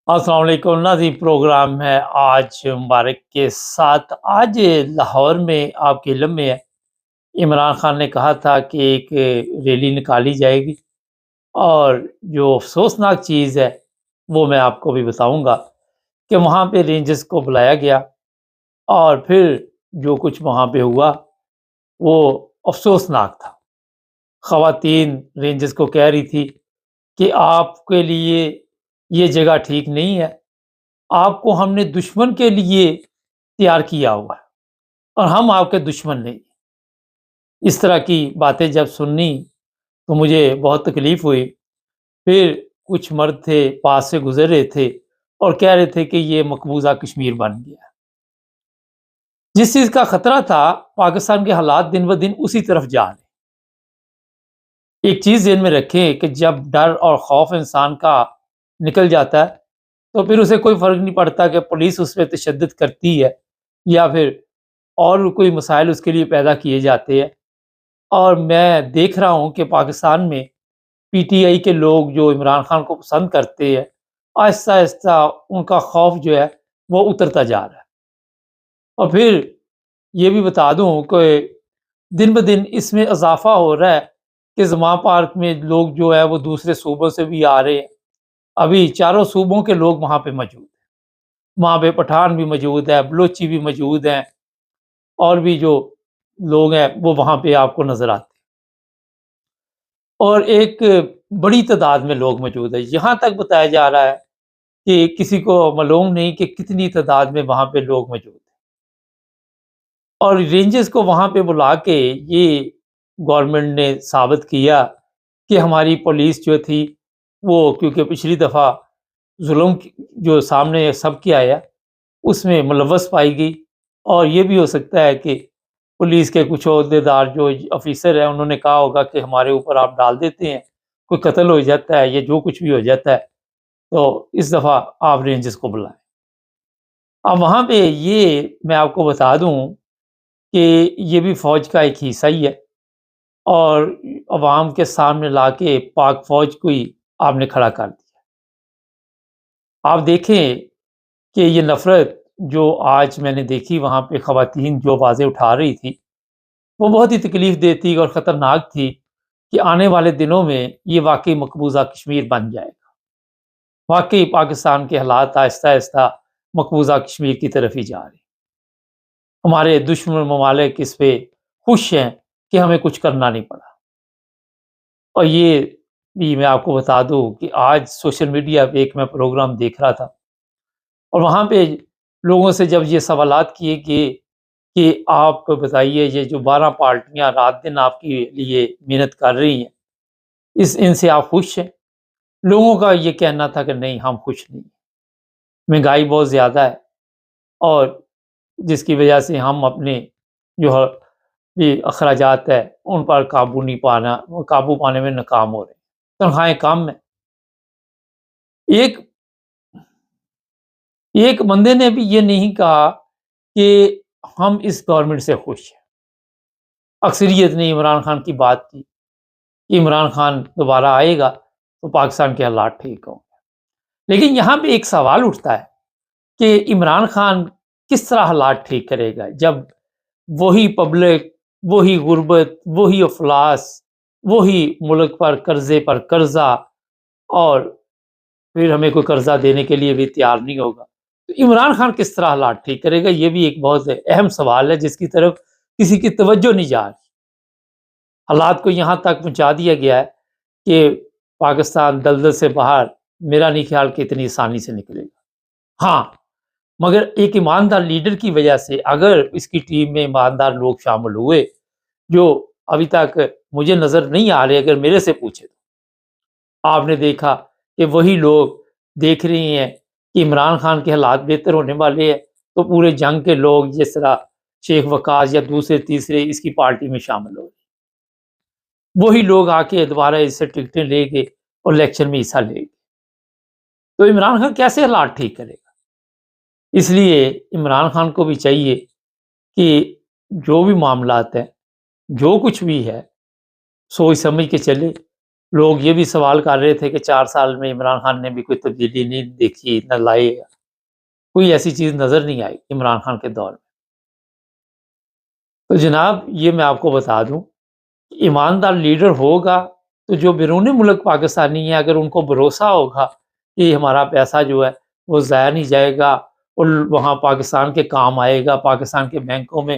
السلام علیکم ناظرین، پروگرام ہے آج مبارک کے ساتھ۔ آج لاہور میں آپ کے علم میں ہے، عمران خان نے کہا تھا کہ ایک ریلی نکالی جائے گی، اور جو افسوسناک چیز ہے وہ میں آپ کو بھی بتاؤں گا کہ وہاں پہ رینجرز کو بلایا گیا، اور پھر جو کچھ وہاں پہ ہوا وہ افسوسناک تھا۔ خواتین رینجرز کو کہہ رہی تھی کہ آپ کے لیے یہ جگہ ٹھیک نہیں ہے، آپ کو ہم نے دشمن کے لیے تیار کیا ہوا ہے اور ہم آپ کے دشمن نہیں۔ اس طرح کی باتیں جب سنی تو مجھے بہت تکلیف ہوئی۔ پھر کچھ مرد تھے پاس سے گزر رہے تھے اور کہہ رہے تھے کہ یہ مقبوضہ کشمیر بن گیا۔ جس چیز کا خطرہ تھا، پاکستان کے حالات دن بدن اسی طرف جا رہے۔ ایک چیز ذہن میں رکھیں کہ جب ڈر اور خوف انسان کا نکل جاتا ہے تو پھر اسے کوئی فرق نہیں پڑتا کہ پولیس اس پہ تشدد کرتی ہے یا پھر اور کوئی مسائل اس کے لیے پیدا کیے جاتے ہیں۔ اور میں دیکھ رہا ہوں کہ پاکستان میں پی ٹی آئی کے لوگ جو عمران خان کو پسند کرتے ہیں، آہستہ آہستہ ان کا خوف جو ہے وہ اترتا جا رہا ہے۔ اور پھر یہ بھی بتا دوں کہ دن بدن اس میں اضافہ ہو رہا ہے کہ زمان پارک میں لوگ جو ہے وہ دوسرے صوبوں سے بھی آ رہے ہیں۔ ابھی چاروں صوبوں کے لوگ وہاں پہ موجود ہیں، وہاں پہ پٹھان بھی موجود ہے، بلوچی بھی موجود ہیں، اور بھی جو لوگ ہیں وہ وہاں پہ آپ کو نظر آتے ہیں، اور ایک بڑی تعداد میں لوگ موجود ہیں۔ یہاں تک بتایا جا رہا ہے کہ کسی کو معلوم نہیں کہ کتنی تعداد میں وہاں پہ لوگ موجود ہیں، اور رینجرز کو وہاں پہ بلا کے یہ گورنمنٹ نے ثابت کیا کہ ہماری پولیس جو تھی وہ، کیونکہ پچھلی دفعہ ظلم جو سامنے سب کے آیا اس میں ملوث پائی گئی، اور یہ بھی ہو سکتا ہے کہ پولیس کے کچھ عہدیدار جو افیسر ہیں انہوں نے کہا ہوگا کہ ہمارے اوپر آپ ڈال دیتے ہیں، کوئی قتل ہو جاتا ہے یا جو کچھ بھی ہو جاتا ہے تو اس دفعہ آپ رینجرز کو بلائیں۔ اب وہاں پہ یہ میں آپ کو بتا دوں کہ یہ بھی فوج کا ایک حصہ ہی ہے، اور عوام کے سامنے لا کے پاک فوج کو ہی آپ نے کھڑا کر دیا۔ آپ دیکھیں کہ یہ نفرت جو آج میں نے دیکھی وہاں پہ خواتین جو آوازیں اٹھا رہی تھی وہ بہت ہی تکلیف دیتی اور خطرناک تھی کہ آنے والے دنوں میں یہ واقعی مقبوضہ کشمیر بن جائے گا۔ واقعی پاکستان کے حالات آہستہ آہستہ مقبوضہ کشمیر کی طرف ہی جا رہے ہیں۔ ہمارے دشمن ممالک اس پہ خوش ہیں کہ ہمیں کچھ کرنا نہیں پڑا۔ اور یہ بھی میں آپ کو بتا دوں کہ آج سوشل میڈیا پہ ایک میں پروگرام دیکھ رہا تھا، اور وہاں پہ لوگوں سے جب یہ سوالات کیے گئے کہ آپ بتائیے یہ جو 12 پارٹیاں رات دن آپ کے لیے محنت کر رہی ہیں، ان سے آپ خوش ہیں؟ لوگوں کا یہ کہنا تھا کہ نہیں، ہم خوش نہیں ہیں، مہنگائی بہت زیادہ ہے، اور جس کی وجہ سے ہم اپنے جو یہ اخراجات ہے ان پر قابو پانے میں ناکام ہو رہے ہیں، تنخواہیں کم ہیں۔ ایک بندے نے بھی یہ نہیں کہا کہ ہم اس گورنمنٹ سے خوش ہیں۔ اکثریت نے عمران خان کی بات کی کہ عمران خان دوبارہ آئے گا تو پاکستان کے حالات ٹھیک ہوں گے، لیکن یہاں پہ ایک سوال اٹھتا ہے کہ عمران خان کس طرح حالات ٹھیک کرے گا جب وہی پبلک، وہی غربت، وہی افلاس، وہی ملک پر قرضہ، اور پھر ہمیں کوئی قرضہ دینے کے لیے بھی تیار نہیں ہوگا، تو عمران خان کس طرح حالات ٹھیک کرے گا؟ یہ بھی ایک بہت اہم سوال ہے جس کی طرف کسی کی توجہ نہیں جا رہی۔ حالات کو یہاں تک پہنچا دیا گیا ہے کہ پاکستان دلدل سے باہر میرا نہیں خیال کہ اتنی آسانی سے نکلے گا۔ ہاں، مگر ایک ایماندار لیڈر کی وجہ سے اگر اس کی ٹیم میں ایماندار لوگ شامل ہوئے، جو ابھی تک مجھے نظر نہیں آ رہے، اگر میرے سے پوچھے تو آپ نے دیکھا کہ وہی لوگ دیکھ رہے ہیں کہ عمران خان کے حالات بہتر ہونے والے ہیں تو پورے جنگ کے لوگ جس طرح شیخ وقاص یا دوسرے تیسرے اس کی پارٹی میں شامل ہو گئے، وہی لوگ آ کے دوبارہ اس سے ٹکٹیں لے گئے اور الیکشن میں حصہ لے گئے، تو عمران خان کیسے حالات ٹھیک کرے گا؟ اس لیے عمران خان کو بھی چاہیے کہ جو بھی معاملات ہیں، جو کچھ بھی ہے، سوچ سمجھ کے چلے لوگ یہ بھی سوال کر رہے تھے کہ 4 سال میں عمران خان نے بھی کوئی تبدیلی نہیں دیکھی، نہ لائی، کوئی ایسی چیز نظر نہیں آئی عمران خان کے دور میں۔ تو جناب یہ میں آپ کو بتا دوں، ایماندار لیڈر ہوگا تو جو بیرون ملک پاکستانی ہیں، اگر ان کو بھروسہ ہوگا کہ ہمارا پیسہ جو ہے وہ ضائع نہیں جائے گا اور وہاں پاکستان کے کام آئے گا، پاکستان کے بینکوں میں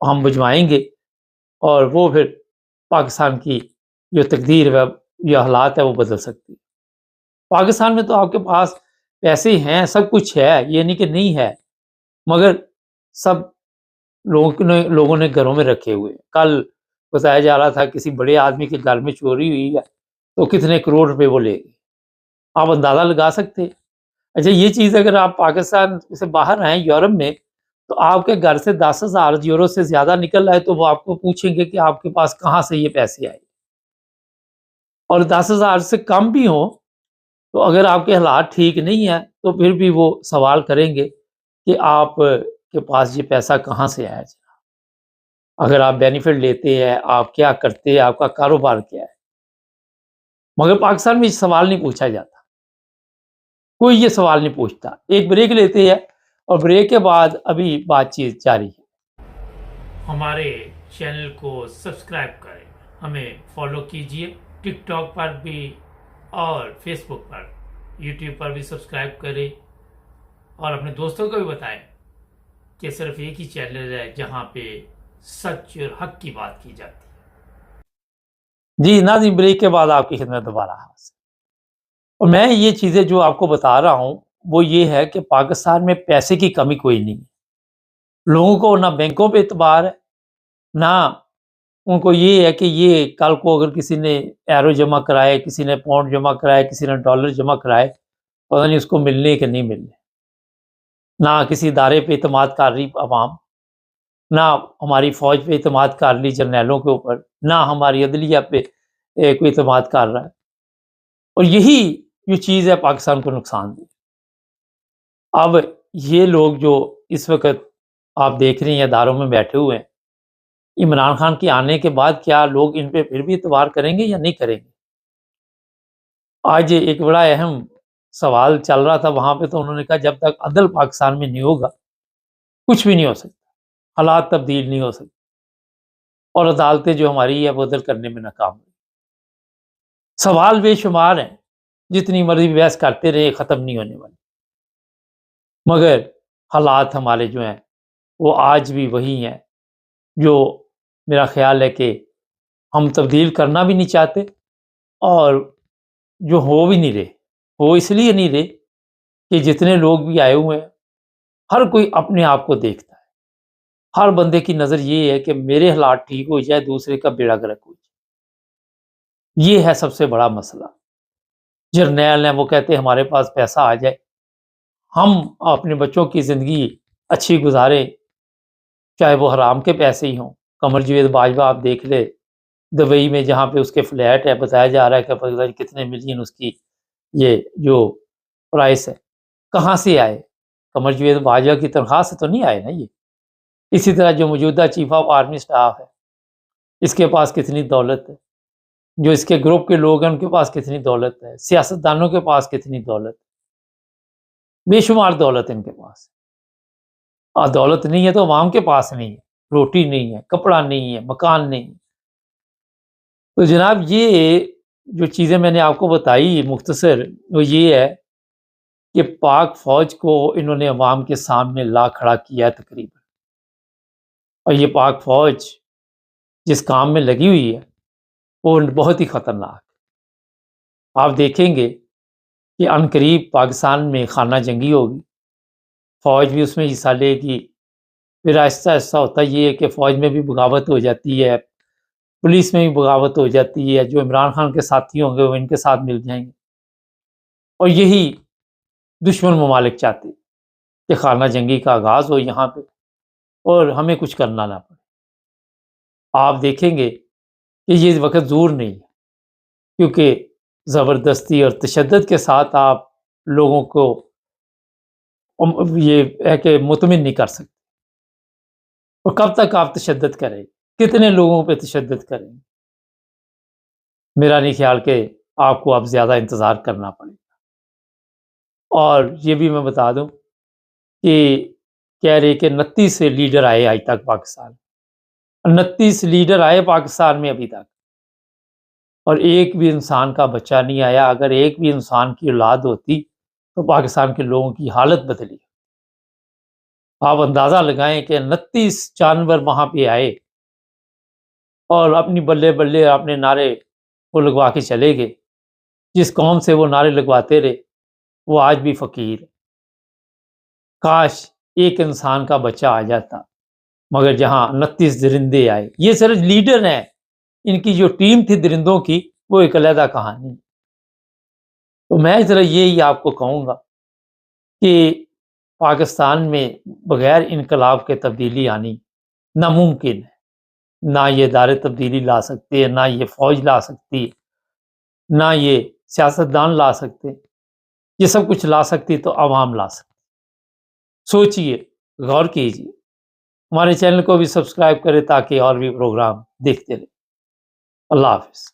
ہم بھجوائیں گے اور وہ پھر پاکستان کی جو تقدیر ہے یا حالات ہے وہ بدل سکتی ہے۔ پاکستان میں تو آپ کے پاس پیسے ہیں، سب کچھ ہے، یہ نہیں کہ نہیں ہے، مگر سب لوگوں نے گھروں میں رکھے ہوئے ہیں۔ کل بتایا جا رہا تھا کسی بڑے آدمی کے گھر میں چوری ہوئی ہے تو کتنے کروڑ روپے وہ لے گئے، آپ اندازہ لگا سکتے ہیں۔ اچھا یہ چیز اگر آپ پاکستان سے باہر آئیں یورپ میں تو آپ کے گھر سے 10,000 یورو سے زیادہ نکل آئے تو وہ آپ کو پوچھیں گے کہ آپ کے پاس کہاں سے یہ پیسے آئے، اور 10,000 سے کم بھی ہوں تو اگر آپ کے حالات ٹھیک نہیں ہیں تو پھر بھی وہ سوال کریں گے کہ آپ کے پاس یہ پیسہ کہاں سے آیا جی؟ اگر آپ بینیفٹ لیتے ہیں، آپ کیا کرتے ہیں، آپ کا کاروبار کیا ہے، مگر پاکستان میں یہ سوال نہیں پوچھا جاتا، کوئی یہ سوال نہیں پوچھتا۔ ایک بریک لیتے ہیں اور بریک کے بعد ابھی بات چیت جاری ہے۔ ہمارے چینل کو سبسکرائب کریں، ہمیں فالو کیجئے، ٹک ٹاک پر بھی اور فیس بک پر، یوٹیوب پر بھی سبسکرائب کریں، اور اپنے دوستوں کو بھی بتائیں کہ صرف ایک ہی چینل ہے جہاں پہ سچ اور حق کی بات کی جاتی ہے۔ جی ناظرین، بریک کے بعد آپ کی خدمت دوبارہ حاضر، اور میں یہ چیزیں جو آپ کو بتا رہا ہوں وہ یہ ہے کہ پاکستان میں پیسے کی کمی کوئی نہیں ہے، لوگوں کو نہ بینکوں پہ اعتبار ہے، نہ ان کو یہ ہے کہ یہ کل کو اگر کسی نے ایرو جمع کرائے، کسی نے پاؤنڈ جمع کرائے، کسی نے ڈالر جمع کرائے، پتہ نہیں اس کو ملنے کہ نہیں ملنے، نہ کسی ادارے پہ اعتماد کر رہی عوام، نہ ہماری فوج پہ اعتماد کر لی جرنیلوں کے اوپر، نہ ہماری عدلیہ پہ کوئی اعتماد کر رہا ہے، اور یہی جو چیز ہے پاکستان کو نقصان دی۔ اب یہ لوگ جو اس وقت آپ دیکھ رہے ہیں اداروں میں بیٹھے ہوئے ہیں، عمران خان کے آنے کے بعد کیا لوگ ان پہ پھر بھی اعتبار کریں گے یا نہیں کریں گے؟ آج ایک بڑا اہم سوال چل رہا تھا وہاں پہ، تو انہوں نے کہا جب تک عدل پاکستان میں نہیں ہوگا کچھ بھی نہیں ہو سکتا، حالات تبدیل نہیں ہو سکتے، اور عدالتیں جو ہماری ہے وہ عدل کرنے میں ناکام ہوئی۔ سوال بے شمار ہیں، جتنی مرضی بحث کرتے رہے ختم نہیں ہونے والی، مگر حالات ہمارے جو ہیں وہ آج بھی وہی ہیں جو میرا خیال ہے کہ ہم تبدیل کرنا بھی نہیں چاہتے، اور جو ہو بھی نہیں رہے، وہ اس لیے نہیں رہے کہ جتنے لوگ بھی آئے ہوئے ہیں ہر کوئی اپنے آپ کو دیکھتا ہے، ہر بندے کی نظر یہ ہے کہ میرے حالات ٹھیک ہو جائے، دوسرے کا بیڑا گرک ہو جائے، یہ ہے سب سے بڑا مسئلہ۔ جرنیل ہیں وہ کہتے ہیں ہمارے پاس پیسہ آ جائے، ہم اپنے بچوں کی زندگی اچھی گزاریں، چاہے وہ حرام کے پیسے ہی ہوں۔ قمر جاوید باجوہ آپ دیکھ لے، دبئی میں جہاں پہ اس کے فلیٹ ہے، بتایا جا رہا ہے کہ پتہ نہیں کتنے ملین اس کی یہ جو پرائس ہے، کہاں سے آئے؟ قمر جاوید باجوہ کی تنخواہ سے تو نہیں آئے نا یہ۔ اسی طرح جو موجودہ چیف آف آرمی سٹاف ہے، اس کے پاس کتنی دولت ہے، جو اس کے گروپ کے لوگ ہیں ان کے پاس کتنی دولت ہے، سیاستدانوں کے پاس کتنی دولت ہے، بے شمار دولت ان کے پاس، اور دولت نہیں ہے تو عوام کے پاس نہیں ہے، روٹی نہیں ہے، کپڑا نہیں ہے، مکان نہیں ہے۔ تو جناب یہ جو چیزیں میں نے آپ کو بتائی مختصر، وہ یہ ہے کہ پاک فوج کو انہوں نے عوام کے سامنے لا کھڑا کیا تقریباً، اور یہ پاک فوج جس کام میں لگی ہوئی ہے وہ بہت ہی خطرناک ہے۔ آپ دیکھیں گے کہ عنقریب پاکستان میں خانہ جنگی ہوگی، فوج بھی اس میں حصہ لے گی، پھر آہستہ آہستہ ہوتا یہ ہے کہ فوج میں بھی بغاوت ہو جاتی ہے، پولیس میں بھی بغاوت ہو جاتی ہے، جو عمران خان کے ساتھی ہوں گے وہ ان کے ساتھ مل جائیں گے، اور یہی دشمن ممالک چاہتے ہیں کہ خانہ جنگی کا آغاز ہو یہاں پہ اور ہمیں کچھ کرنا نہ پڑے۔ آپ دیکھیں گے کہ یہ وقت دور نہیں ہے، کیونکہ زبردستی اور تشدد کے ساتھ آپ لوگوں کو یہ ہے کہ مطمئن نہیں کر سکتے، اور کب تک آپ تشدد کریں، کتنے لوگوں پہ تشدد کریں؟ میرا نہیں خیال کہ آپ کو اب زیادہ انتظار کرنا پڑے گا۔ اور یہ بھی میں بتا دوں کہ کہہ رہے کہ 29 سے لیڈر آئے آج تک پاکستان، 29 لیڈر آئے پاکستان میں ابھی تک، اور ایک بھی انسان کا بچہ نہیں آیا۔ اگر ایک بھی انسان کی اولاد ہوتی تو پاکستان کے لوگوں کی حالت بدلی۔ آپ اندازہ لگائیں کہ 29 جانور وہاں پہ آئے اور اپنی بلے بلے اپنے نعرے وہ لگوا کے چلے گئے۔ جس قوم سے وہ نعرے لگواتے رہے وہ آج بھی فقیر ہے۔ کاش ایک انسان کا بچہ آ جاتا، مگر جہاں 29 درندے آئے، یہ صرف لیڈر ہیں، ان کی جو ٹیم تھی درندوں کی وہ ایک علیحدہ کہانی ہے۔ تو میں ذرا یہی آپ کو کہوں گا کہ پاکستان میں بغیر انقلاب کے تبدیلی آنی ناممکن ہے۔ نہ یہ ادارے تبدیلی لا سکتے ہیں، نہ یہ فوج لا سکتی ہے، نہ یہ سیاستدان لا سکتے۔ یہ سب کچھ لا سکتی تو عوام لا سکتی۔ سوچئے، غور کیجئے۔ ہمارے چینل کو بھی سبسکرائب کریں تاکہ اور بھی پروگرام دیکھتے رہیں۔ اللہ حافظ۔